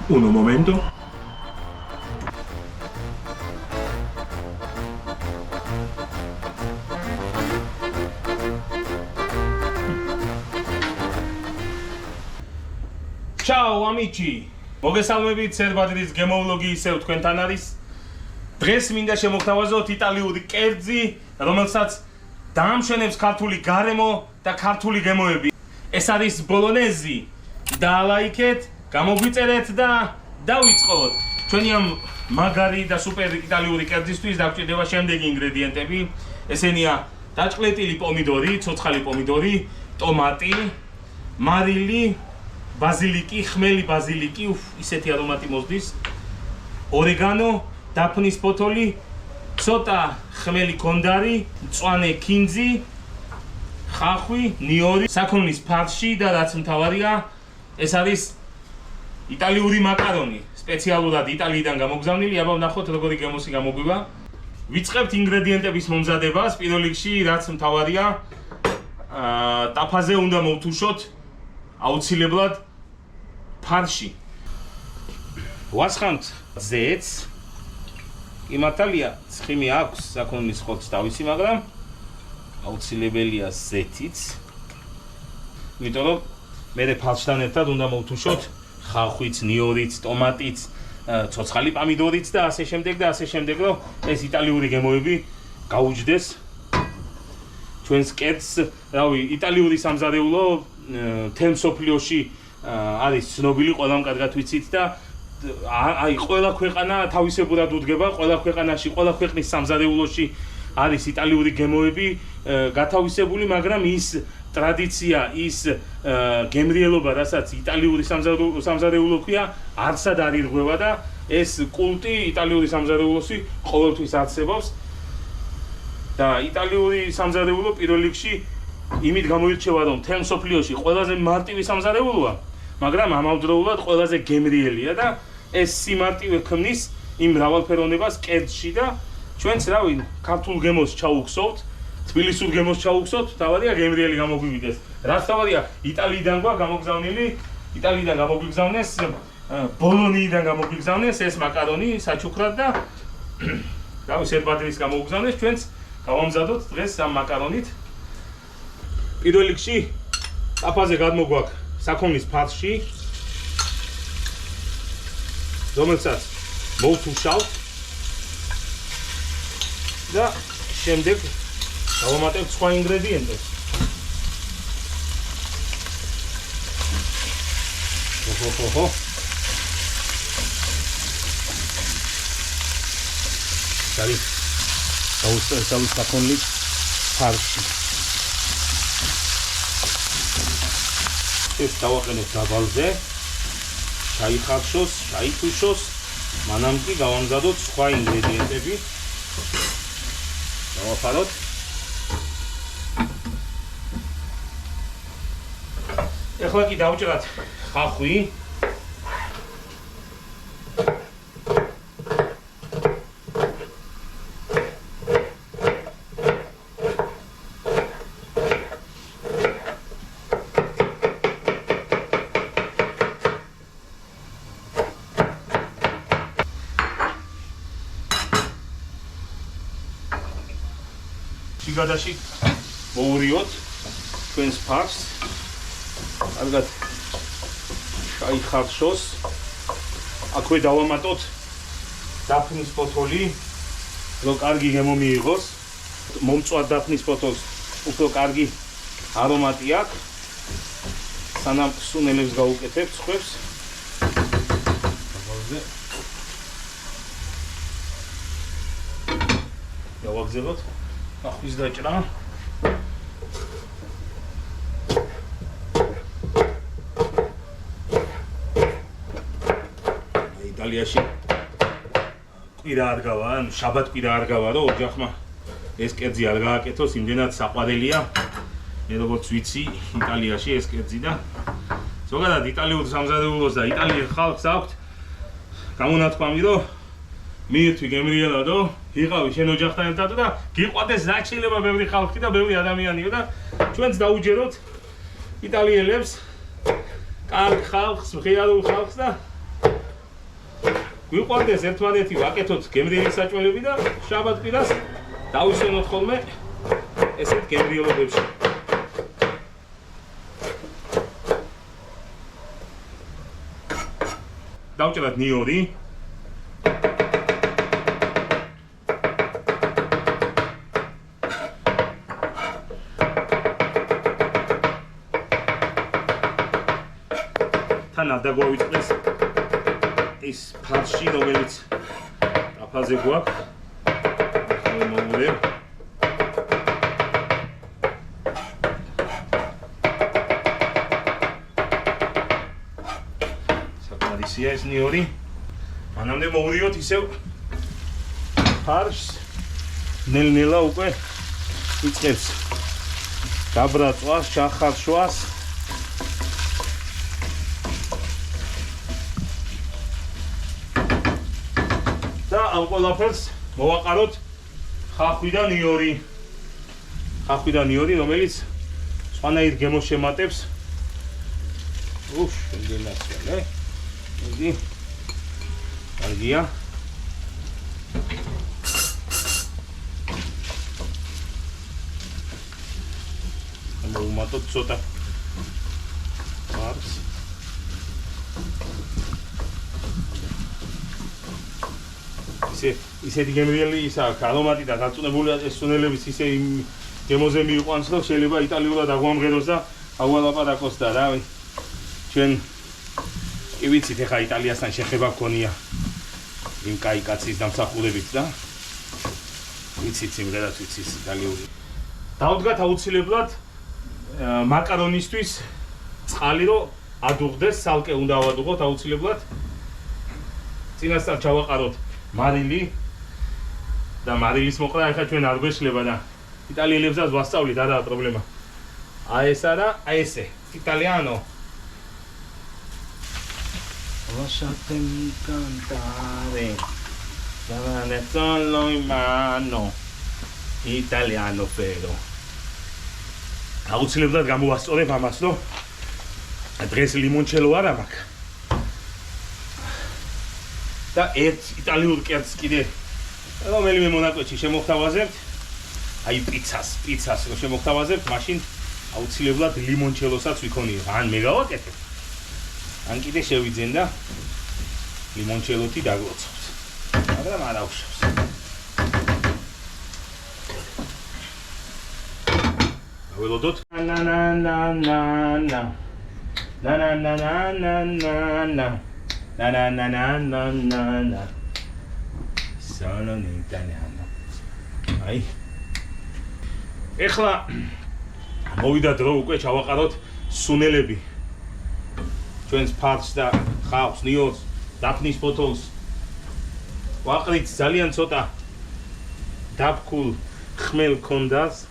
Un momento. Ciao amici! მოგესალმებით სერბადრის გემოვლოგი ისევ თქვენთან არის. დღეს მინდა შემოგთავაზოთ იტალიური კერძი, რომელსაც დაამშვენებს ქართული გარემო და ქართული გემოები. ეს არის ბოლონეზი. დაალაიქეთ, გამოგვიწერეთ და დავიწყოთ. ჩვენი ამ მაგარი და სუპერ იტალიური კერძისთვის დაგვჭირდება შემდეგი ინგრედიენტები. ესენია დაჭყლეტილი პომიდორი, ცოცხალი პომიდორი, ტომატი, მარილი, ბაზილიკი, ხმელი ბაზილიკი, ისეთი არომატი მოსდის, ორეგანო, დაფნის ფოთოლი, ცოტა ხმელი კონდარი, მწვანე ქინძი, ხახვი, ნიორი, საქონლის ფარში და რაც მთავარია, ეს არის იტალიური მაკარონი, სპეციალურად იტალიიდან გამოგზავნილი, აბა ვნახოთ როგორი გემოსი გამოგვივა. ვიწყებთ ინგრედიენტების მომზადებას, პირველ რიგში რაც მთავარია, ტაფაზე უნდა მოვთუშოთ აუცილებლად ფარში. ვასხამთ ზეთს. კი მართალია, ცხიმი აქვს საქონლის ხოთს თავისი, მაგრამ აუცილებელია ზეთიც. იმიტომ რომ მე ფარშთან ერთად უნდა მოვთუშოთ ხახვიც, ნიორიც, ტომატიც, ცოცხალი პომიდორიც და ასე შემდეგ და ასე შემდეგ, რომ ეს იტალიური გემოები გაუჯდეს ჩვენს კერძს. რავი, იტალიური სამზარეულო თემ სოფლიოში არის ცნობილი, ყველამ კარგად ვიცით და აი ყველა ქვეყანა თავისებურად უდგება, ყველა ქვეყანაში, ყველა ქვეყნის სამზარეულოში არის იტალიური გემოები გათავისებული, მაგრამ ის ტრადიცია, ის გემრიელობა, რასაც იტალიური სამზარეულო ქვია, არცად არ ირღვევა და ეს კულტი იტალიური სამზარეულოსი ყოველთვის არსებობს. და იტალიური სამზარეულო პირველ რიგში იმით გამოირჩევა, რომ თემ სოფლიოში ყველაზე მარტივი სამზარეულოა, მაგრამ ამავდროულად ყველაზე გემრიელია და ეს სიმარტივე ქმნის იმ მრავალფეროვნებას კერძში და ჩვენც რავი, ქართულ გემოს ჩაუგსოვთ, თბილისურ გემოს ჩაუგსოვთ, თავარია გემრიელი გამოგვივიდეს. რაც თავარია, იტალიიდან გამოგვიგზავნეს, ბოლონიიდან გამოგვიგზავნეს ეს მაკარონი საჩუქრად და რავი, სერბადრის გამოგვიგზავნეს, ჩვენც გავამზადოთ დღეს ამ მაკარონით. პირველ რიგში ტაფაზე გადმოგვაქვს საქონლის ფარში, რომელსაც მოვთუშავთ და შემდეგ დავამატებთ სხვა ინგრედიენტებს. დავუსწრებთ საქონლის ფარში. ეს დავაყენოთ დაბალზე, ჩაიხარშოს, ჩაითუშოს, მანამ კი გავამზადოთ სხვა ინგრედიენტები. დავაფაროთ. ეხლა კი დავჭრათ ხახვი. შიგადაში მოურიოთ ჩვენს ფარს, კარგად ჩაიხარშოს. აქვე დავამატოთ დაფნის ფოთოლი, რომ კარგი გემო მიიღოს. მომწვარ დაფნის ფოთოლს უფრო კარგი არომატი აქვს. სანამ სუნელებს გავუკეთებთ სხვებს. დავაგზავნოთ ხახვის დაჭრა. იტალიაში კვირა არ გავა, ან შაბათ კვირა არ გავა, რომ ოჯახმა ეს კერძი არ გააკეთოს, იმდენად საყვარელია. მე როგორც ვიცი, იტალიაში ეს კერძი და ზოგადად იტალიურ სამზარეულოს და იტალიელ ხალხს აქვთ გამონათქვამი, რომ მიირთვი გემრიელადო, იყავი შენ ოჯახთან ერთად და გიყვარდეს რაც შეიძლება ბევრი ხალხი და ბევრი ადამიანიო და ჩვენც დაუჯეროთ იტალიელებს, კარგ ხალხს, მხიარულ ხალხს და გვიყვარდეს ერთმანეთი ვაკეთოთ გემრიელი საჭმელები და შაბათ-კვირას დავისვენოთ ხოლმე ესეთ გემრიელობებში. დავჭერათ ნიორი. თან არ დაგვავიწყდეს ის ფარში, რომელიც აფაზე გვაქვს. ახლა მოვურევ. საკმარისია ეს ნიორი. მანამდე მოვურიოთ ისევ ფარშს. ნელ-ნელა უკვე იწყებს დაბრაწვას, შახარშვას. ამ ყველაფერს მოვაყაროთ ხახვი და ნიორი, რომელიც სხვანაირ გემოს შემატებს. შეგენაცვალე. მოდი. კარგია. მოვუმატოთ ცოტა ფარს. ისეთი გემრიელი ისაა, არომატი და გაწუნებული ეს სუნელების ისე იმ გემოზე მიიყვანს, რომ შეიძლება იტალიურად აგვამღეროს და ავალაპარაკოს და რავი. ჩვენ კი ვიცით, ეხა იტალიასთან შეხება გქონია იმ კაი კაცის დამსახურებით და ვიცით სიმღერაც ვიცით იტალიური. დავდგათ აუცილებლად მაკარონისთვის წყალი, რომ ადუღდეს, სალკე უნდა ავადუღოთ აუცილებლად. წინასწარ ჩავაყაროთ მარილი და მარილის მოყრა ახლა ჩვენ არ გვეშლება და იტალიელებსაც ვასწავლით, არა პრობლემა. ეს არა, ესე, იტალიანო. Lasciatemi cantare, sarà solo in mano, italiano però. აუცილებლად გამოვასწორებ ამას, რომ დღეს ლიმონჩელო არ მაქვს. და ერთ იტალიურ კერძს კიდე რომელიმე მონაკვეთში შემოგთავაზებთ. აი პიცას რო შემოგთავაზებთ, მაშინ აუცილებლად ლიმონჩელოსაც ვიქონიებ. ან მე გავაკეთებ. ან კიდე შევიძენ და ლიმონჩელოთი დაგლოცავს. მაგრამ არ აუშვებს. ველოდოთ. Na. Sono in italiano. Ai. ეხლა მოვიდა დრო უკვე ჩავაყაროთ სუნელები. ჩვენს ფარს და ხავს, ნიორს, დაფნის ფოთოლს. ვაყრით ძალიან ცოტა დაფქულ ხმელ კონდას.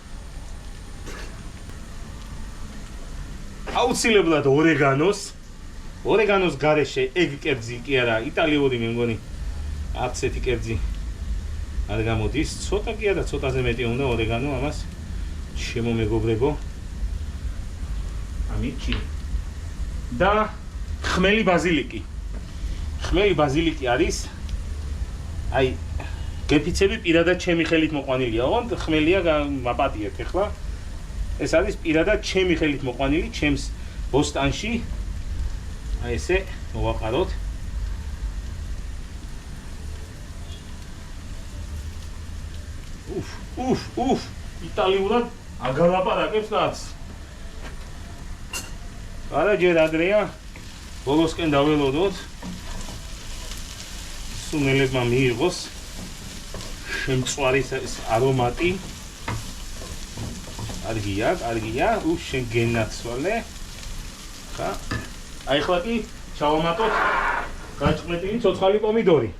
აუცილებლად ორეგანოს გარეშე ეგ კერძი კი არა, იტალიური მე მგონი. არც ერთი კერძი არ გამოდის, ცოტა კი არა, ცოტაზე მეტი უნდა ორეგანო ამას შემომეგობრებო. ამიჩი. და ხმელი ბაზილიკი. ხმელი ბაზილიკი არის აი გეფიცები პირადად ჩემი ხელით მოყვანილია. ოღონდ ხმელია მაპატიეთ ახლა. ეს არის პირადად ჩემი ხელით მოყვანილი, ჩემს ბოსტანში. აი ესე მოვაყაროთ. უფ, იტალიურად აგალაპარაკებს რაც. არა ჯერ ადრეა, ბოლოსკენ დაველოდოთ. სუნელებმა მიიღოს შემწვარის ეს არომატი. კარგია, შენ გენაცვალე. ხა, აი ხლა კი ჩავამატოთ გაჭყმეტილი ცოცხალი პომიდორი.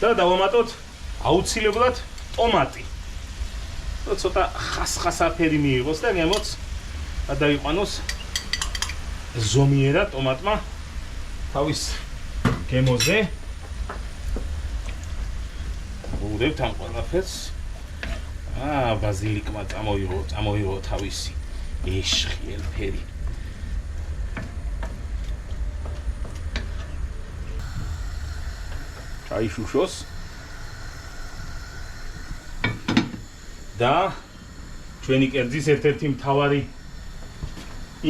და დავამატოთ აუცილებლად ტომატი. ცოტა ხასხასაფერი მიიღოს და გემოც გადაიყვანოს ზომიერად ტომატმა თავის გემოზე. ვურევთ ამ ყველაფერს. ბაზილიკმა წამოიღო თავისი ეშხი ელფერი. ჩაიშუშოს და ჩვენი კერძის ერთ-ერთი მთავარი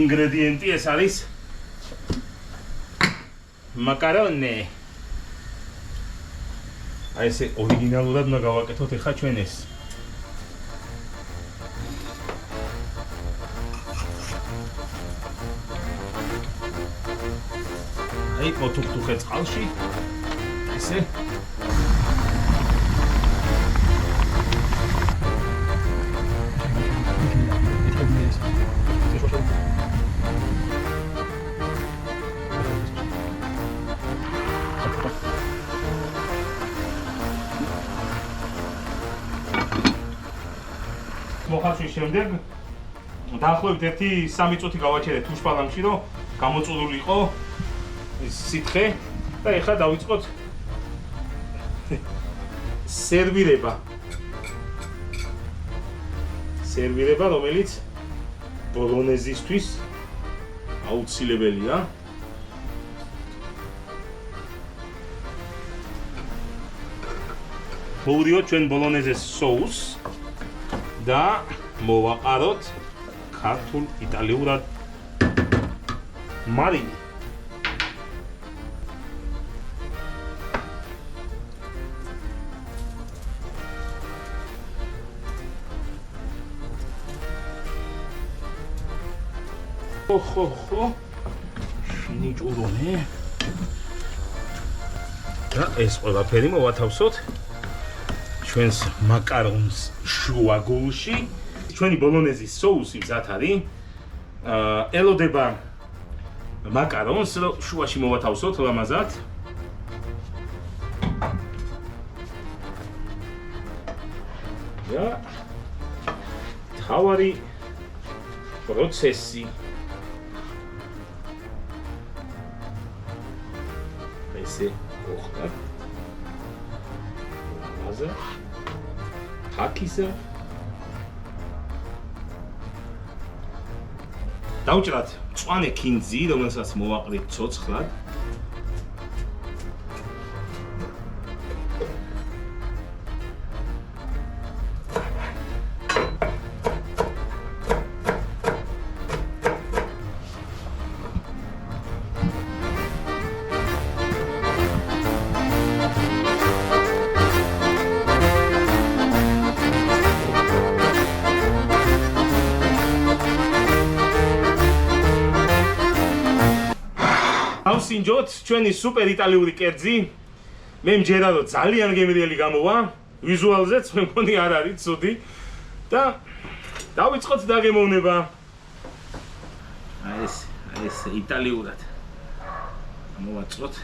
ინგრედიენტი ეს არის მაკარონი. აი ესე ორიგინალურად უნდა გავაკეთოთ ახლა ჩვენ ეს. აი მოთუქთუხე წყალში ესე მოხალხის შემდეგ დაახლოებით 1-3 წუთი გავაჩერეთ უშპალანგში, რომ გამოწვეული იყო ის სითხე და ეხლა დავიწყოთ სერვირება, რომელიც ბოლონეზისთვის აუცილებელია. მოვიდიოთ ჩვენ ბოლონეზეს соуს და მოვაყაროთ ქართულ იტალიურად მარინი. ხო. ნიჭურონე. და ეს ყველაფერი მოვათავსოთ ჩვენს მაკარონს შუა გულში. ჩვენი ბოლონეზის соуსი მზად არის. ელოდება მაკარონს შუაში მოვათავსოთ ლამაზად. და თავარი პროცესი ესე ხოხტა ლამაზა ჰაკისა დავჭრათ მწვანე ქინძი, რომელსაც მოვაყრით ცოცხლად. ავსინჯოთ ჩვენი სუპერ იტალიური კერძი. მე მჯერა რომ ძალიან გემრიელი გამოვა. ვიზუალზეც მე მგონი არ არის ცუდი და დავიწყოთ დაგემოვნება. აი ეს იტალიურად მოვაწყოთ.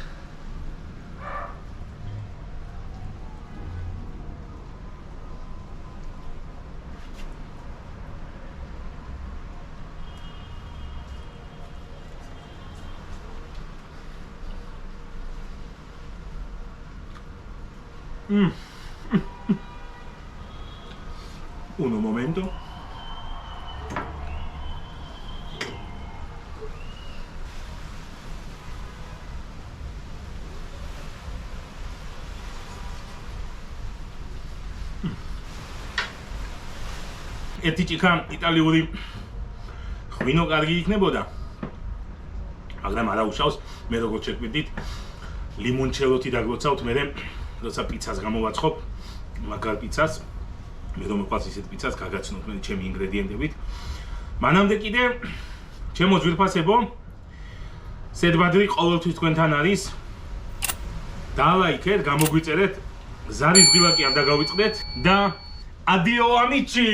Un momento. ერთი ჭიქა იტალიური ღვინო კარგი იქნებოდა. მაგრამ არა უშავს, მე როგორც შეგვიდით, ლიმონჩელოთი დაგლოცავთ, მე როცა პიცას გამოვაცხობ, მაგარ პიცას, მე რომ მეყვარს ისეთ პიცას, გაგაცნობთ მე ჩემი ინგრედიენტებით. მანამდე კიდე ჩემო ძვირფასებო, სედბადრი ყოველთვის თქვენთან არის. დალაიქეთ, გამოგვიწერეთ, ზარის ღილაკი არ დაგავიწყდეთ და ადიო ამიჩი!